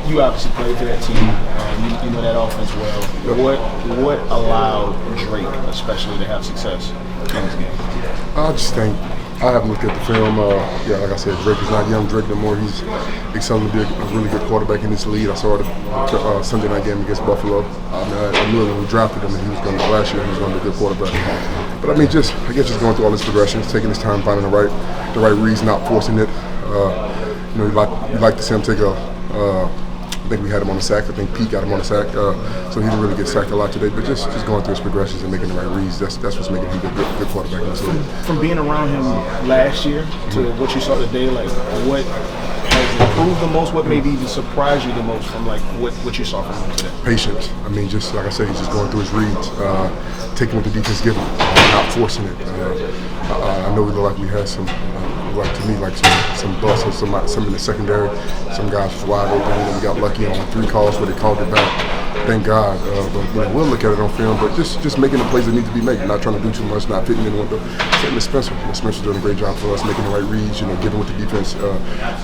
you obviously played for that team. You know that offense well. What allowed Drake, especially, to have success in this game? I just think I haven't looked at the film. Like I said, Drake is not young Drake no more. He's excelling to be a really good quarterback in this league. I saw the Sunday night game against Buffalo. I knew when we drafted him that he was going to last year. He was going to be a good quarterback. But I mean, just going through all his progressions, taking his time, finding the right reads, not forcing it. You like to see him take I think we had him on the sack. I think Pete got him on the sack, so he didn't really get sacked a lot today. But just going through his progressions and making the right reads, that's what's making him a good quarterback in this league. From being around him last year to what you saw today, like what has improved the most? What maybe even surprised you the most from like what you saw from him today? Patience. I mean, just like I said, he's just going through his reads, taking what the defense gives him, not forcing it. I know we look like we had some. Like to me, like some busts or some in the secondary. Some guys was wide open. We got lucky on 3 calls where they called it back. Thank God. But we'll look at it on film. But just making the plays that need to be made. Not trying to do too much. Not fitting anyone. But setting Spencer. Spencer's doing a great job for us, making the right reads. Giving what the defense,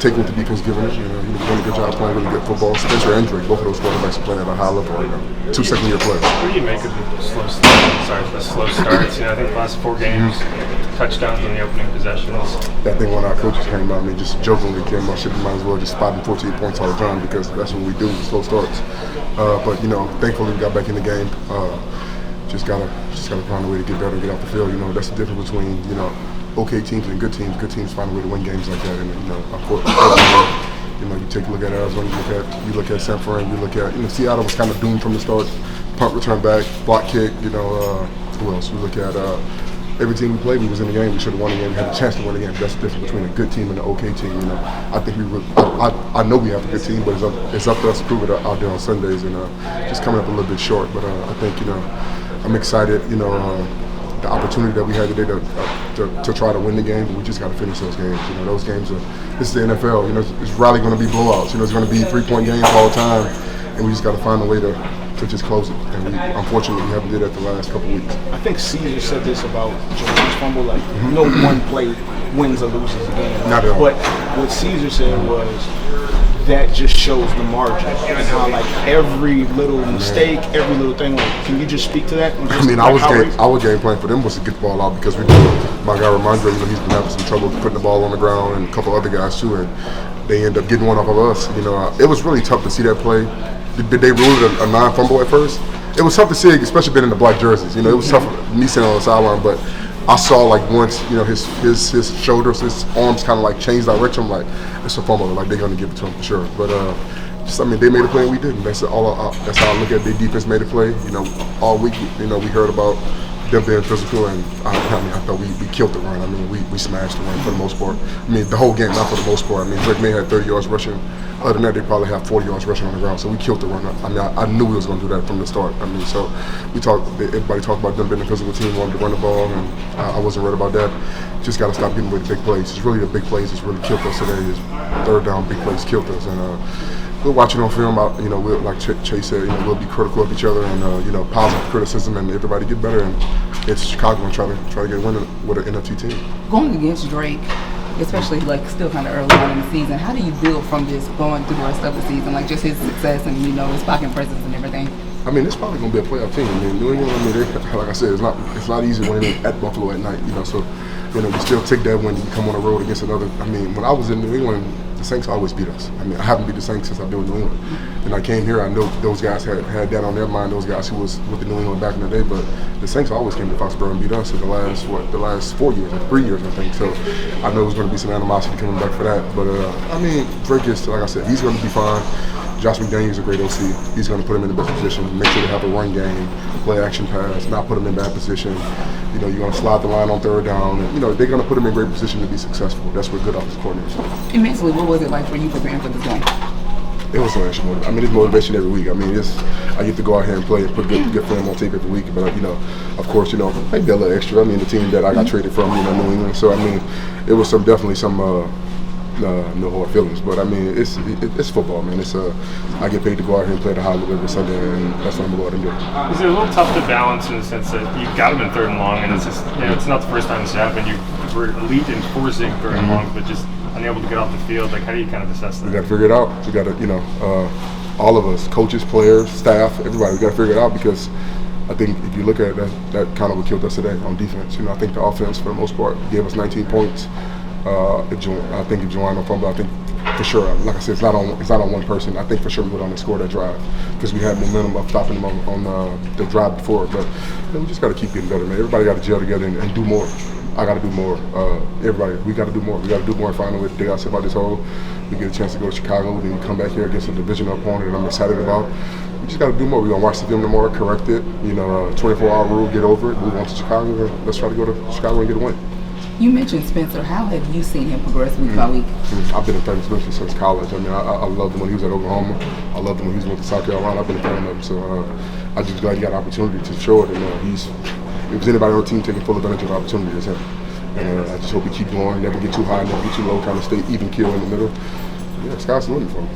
taking what the defense giving it. He's doing a good job playing really good football. Spencer and Drake, both of those quarterbacks are playing at a high level right now. 2 second-year players. What do you make of the slow starts? I think the last 4 games, touchdowns on the opening possessions. That thing when our coaches came out, I mean, just jokingly came out, shit, we might as well just spot them 48 points all the time because that's what we do, slow starts. But thankfully we got back in the game. Just gotta find a way to get better and get off the field. That's the difference between okay teams and good teams. Good teams find a way to win games like that. And of course, you take a look at Arizona, you look at San Fran, you look at Seattle was kind of doomed from the start. Punt return back, block kick. Who else? We look at. Every team we played, we was in the game. We should have won the game. We had a chance to win the game. That's the difference between a good team and an okay team. I think I know we have a good team, but it's up to us to prove it out there on Sundays. And just coming up a little bit short. But I think I'm excited. The opportunity that we had today to try to win the game, but we just got to finish those games. Those games are. This is the NFL. It's rarely going to be blowouts. It's going to be 3-point games all the time, and we just got to find a way to just close it. And we unfortunately haven't did that the last couple of weeks. I think Caesar said this about Jordan's fumble, like no one play wins or loses a game. Not at all. But what Caesar said was that just shows the margin and how like every little mistake, every little thing. Like, can you just speak to that? Our game plan for them was to get the ball out because we do. My guy Ramondre, he's been having some trouble putting the ball on the ground, and a couple other guys too, and they end up getting one off of us. It was really tough to see that play. Did they rule it a non-fumble at first? It was tough to see, especially being in the black jerseys. It was tough for me sitting on the sideline, but I saw like once, his shoulders, his arms kind of like changed direction. I'm like, it's a fumble. Like they're gonna give it to him for sure. But they made a play and we didn't. That's all. That's how I look at it. Their defense made a play. All week, we heard about them being physical, and I thought we killed the run. I mean, we smashed the run for the most part. I mean, the whole game, not for the most part. I mean, Drake Maye had 30 yards rushing. Other than that, they probably have 40 yards rushing on the ground. So we killed the run. I mean, I knew we was going to do that from the start. I mean, so everybody talked about them being a physical team, wanted to run the ball, and I wasn't worried about that. Just got to stop getting away with big plays. It's really the big plays that's really killed us today. Is third down big plays killed us, and we'll watch it on film. We'll, like Chase said, we'll be critical of each other and positive criticism, and everybody get better. And it's Chicago and try to get a win with an NFC team. Going against Drake, especially like still kind of early on in the season, how do you build from this going through the rest of the season, like just his success and his pocket presence and everything? I mean, it's probably going to be a playoff team. I mean, New England. Like I said, it's not easy winning at Buffalo at night. So you still take that when you come on the road against another. I mean, when I was in New England, the Saints always beat us. I mean, I haven't beat the Saints since I've been with New England. And I came here, I know those guys had that on their mind. Those guys who was with the New England back in the day, but the Saints always came to Foxborough and beat us in the last 4 years, or 3 years, I think. So I know there's going to be some animosity coming back for that. But I mean, Drake is, like I said, he's going to be fine. Josh McDaniels is a great OC. He's going to put him in the best position, make sure they have a run game, play action pass, not put him in bad position. You're going to slide the line on third down. And, they're going to put him in great position to be successful. That's what good offensive coordinators do. And mentally, what was it like for you preparing for this game? It was so extra motivation. I mean, it's motivation every week. I mean, I get to go out here and play and put good film on tape every week. But of course, maybe a little extra. I mean, the team that I got traded from, New England. So I mean, it was definitely some no hard feelings. But I mean, it's football, man. I get paid to go out here and play the high level every Sunday, and that's what I'm going to go out and do. Is it a little tough to balance in the sense that you got him in third and long, and it's just it's not the first time this happened. You were elite in forcing third and long, but just unable to get off the field? Like, how do you kind of assess that? We got to figure it out. We got to, all of us, coaches, players, staff, everybody, we got to figure it out because I think if you look at it, that kind of what killed us today on defense. I think the offense, for the most part, gave us 19 points. I think if Juwan don't fumble, I think for sure, like I said, it's not on one person. I think for sure we would only score that drive because we had momentum of stopping them on the drive before. But we just got to keep getting better, man. Everybody got to gel together and do more. I got to do more. Everybody, we got to do more. We got to do more and find a way to dig ourselves out this hole. We get a chance to go to Chicago, then we come back here against a divisional opponent that I'm excited about. We just got to do more. We're going to watch the film tomorrow, correct it. 24-hour rule, get over it, move on to Chicago, and let's try to go to Chicago and get a win. You mentioned Spencer. How have you seen him progress week by week? I've been a fan of Spencer since college. I mean, I loved him when he was at Oklahoma. I loved him when he was with South Carolina. I've been a fan of him. So I'm just glad he got an opportunity to show it. And if there's anybody on the team taking full advantage of the opportunity, it's him. And I just hope we keep going, never get too high, never get too low, kind of stay even keel in the middle. Yeah, sky's the limit for him.